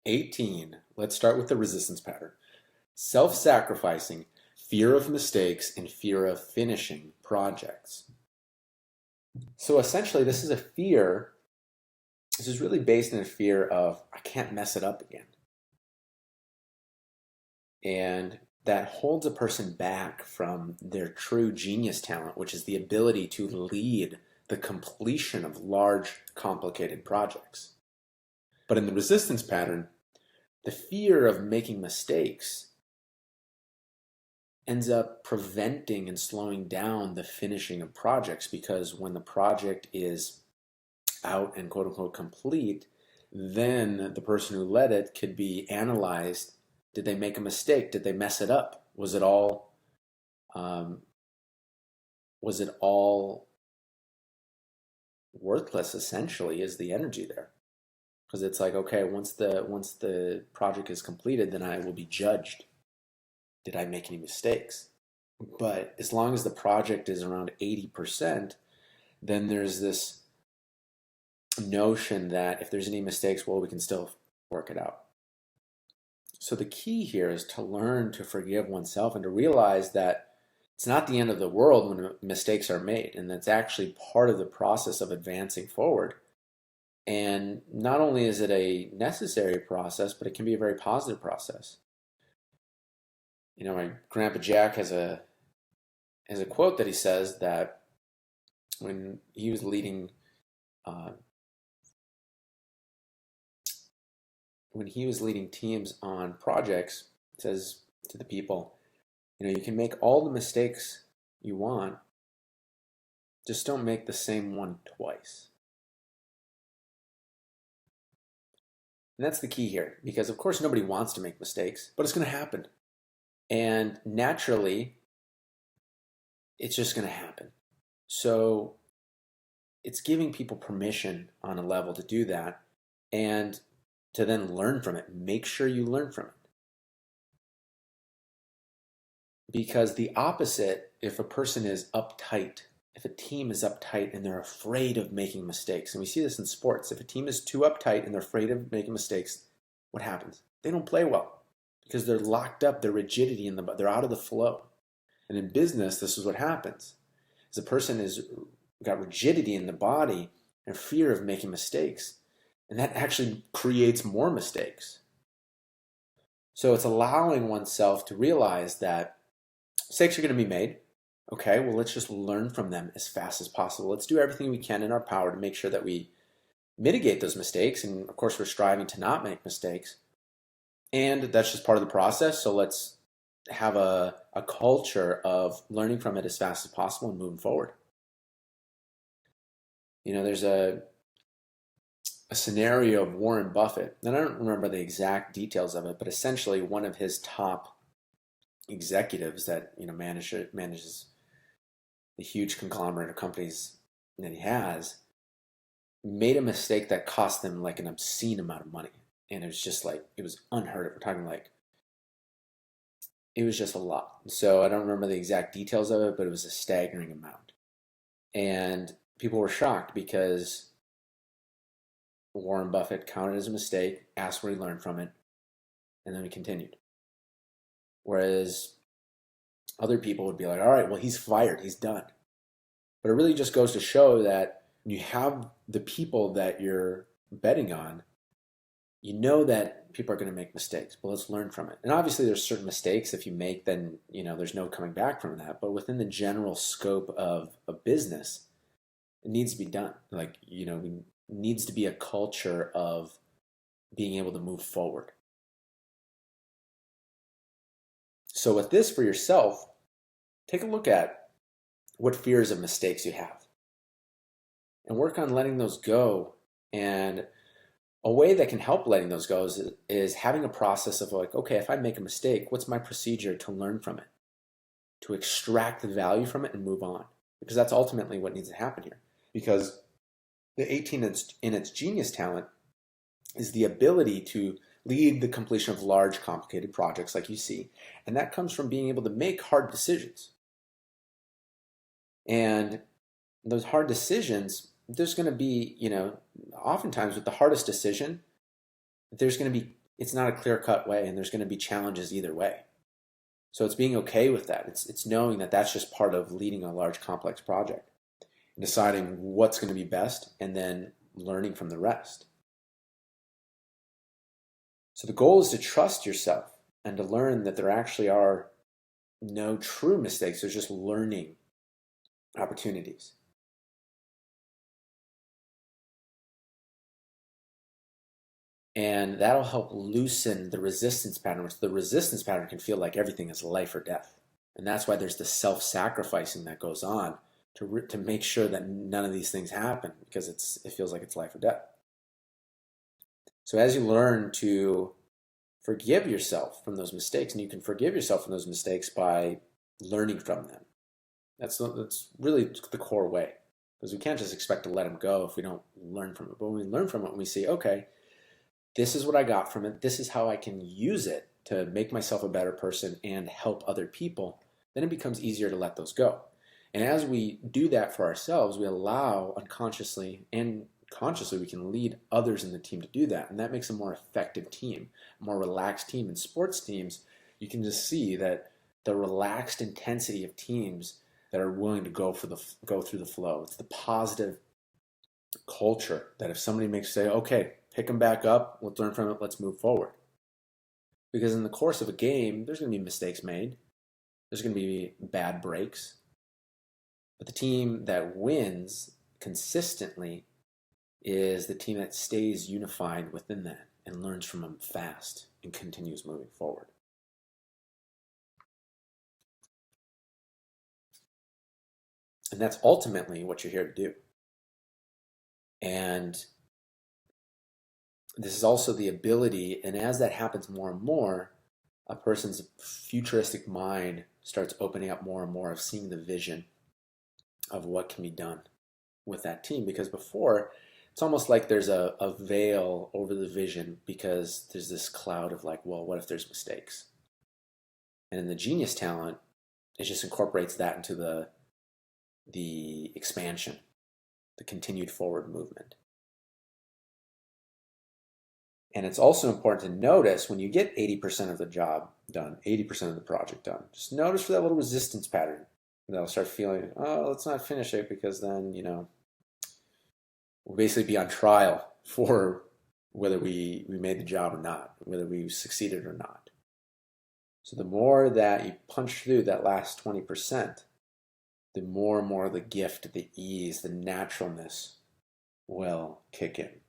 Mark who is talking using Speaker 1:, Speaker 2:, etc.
Speaker 1: 18. Let's start with the resistance pattern. Self-sacrificing, fear of mistakes, and fear of finishing projects. So essentially, this is a fear. This is really based in a fear of, I can't mess it up again. And that holds a person back from their true genius talent, which is the ability to lead the completion of large, complicated projects. But in the resistance pattern, the fear of making mistakes ends up preventing and slowing down the finishing of projects, because when the project is out and quote unquote complete, then the person who led it could be analyzed. Did they make a mistake? Did they mess it up? Um, was it all worthless? Essentially, is the energy there? Because it's like, okay, once the project is completed, then I will be judged. Did I make any mistakes? But as long as the project is around 80%, then there's this notion that if there's any mistakes, well, we can still work it out. So the key here is to learn to forgive oneself and to realize that it's not the end of the world when mistakes are made, and that's actually part of the process of advancing forward. And not only is it a necessary process, but it can be a very positive process. You know, my grandpa Jack has a quote that he says that when he was leading uh, teams on projects, it says to the people, you know, you can make all the mistakes you want, just don't make the same one twice. And that's the key here, because of course nobody wants to make mistakes, but it's going to happen. And naturally, it's just going to happen. So it's giving people permission on a level to do that and to then learn from it. Make sure you learn from it. Because the opposite, if a person is uptight, if a team is uptight and they're afraid of making mistakes, and we see this in sports, if a team is too uptight and they're afraid of making mistakes, what happens? They don't play well because they're locked up, their rigidity they're out of the flow. And in business, this is what happens. As a person has got rigidity in the body and fear of making mistakes, and that actually creates more mistakes. So it's allowing oneself to realize that mistakes are going to be made. Okay, well, let's just learn from them as fast as possible. Let's do everything we can in our power to make sure that we mitigate those mistakes. And of course, we're striving to not make mistakes. And that's just part of the process. So let's have a culture of learning from it as fast as possible and moving forward. You know, there's a scenario of Warren Buffett, and I don't remember the exact details of it, but essentially one of his top executives that, you know, manages the huge conglomerate of companies that he has, made a mistake that cost them like an obscene amount of money. And it was just like, it was unheard of. We're talking like, it was just a lot. So I don't remember the exact details of it, but it was a staggering amount. And people were shocked because Warren Buffett counted as a mistake, asked what he learned from it, and then he continued. Whereas other people would be like, all right, well, he's fired, he's done. But it really just goes to show that when you have the people that you're betting on, you know that people are going to make mistakes, but let's learn from it. And obviously there's certain mistakes if you make, then, you know, there's no coming back from that. But within the general scope of a business, it needs to be done. Like, you know, it needs to be a culture of being able to move forward. So with this for yourself, take a look at what fears of mistakes you have and work on letting those go. And a way that can help letting those go is having a process of like, okay, if I make a mistake, what's my procedure to learn from it, to extract the value from it and move on? Because that's ultimately what needs to happen here. Because the 18 in its genius talent is the ability to lead the completion of large, complicated projects like you see. And that comes from being able to make hard decisions. And those hard decisions, there's going to be, you know, oftentimes with the hardest decision, there's going to be it's not a clear-cut way, and there's going to be challenges either way. So it's being okay with that. It's knowing that that's just part of leading a large complex project, and deciding what's going to be best, and then learning from the rest. So the goal is to trust yourself and to learn that there actually are no true mistakes. There's just learning opportunities. And that'll help loosen the resistance pattern, which the resistance pattern can feel like everything is life or death. And that's why there's the self-sacrificing that goes on to make sure that none of these things happen, because it feels like it's life or death. So as you learn to forgive yourself from those mistakes, and you can forgive yourself from those mistakes by learning from them. That's really the core way, because we can't just expect to let them go if we don't learn from it. But when we learn from it, we see, okay, this is what I got from it. This is how I can use it to make myself a better person and help other people. Then it becomes easier to let those go. And as we do that for ourselves, we allow unconsciously and consciously, we can lead others in the team to do that. And that makes a more effective team, a more relaxed team. In sports teams, you can just see that the relaxed intensity of teams that are willing to go through the flow. It's the positive culture that if somebody say, okay, pick them back up, let's learn from it, let's move forward. Because in the course of a game, there's going to be mistakes made. There's going to be bad breaks. But the team that wins consistently is the team that stays unified within that and learns from them fast and continues moving forward. And that's ultimately what you're here to do. And this is also the ability, and as that happens more and more, a person's futuristic mind starts opening up more and more of seeing the vision of what can be done with that team. Because before, it's almost like there's a veil over the vision, because there's this cloud of like, well, what if there's mistakes? And in the genius talent, it just incorporates that into the expansion, the continued forward movement. And it's also important to notice when you get 80% of the job done, 80% of the project done, just notice for that little resistance pattern. They'll start feeling, oh, let's not finish it, because then, we'll basically be on trial for whether we made the job or not, whether we succeeded or not. So the more that you punch through that last 20%, the more and more the gift, the ease, the naturalness will kick in.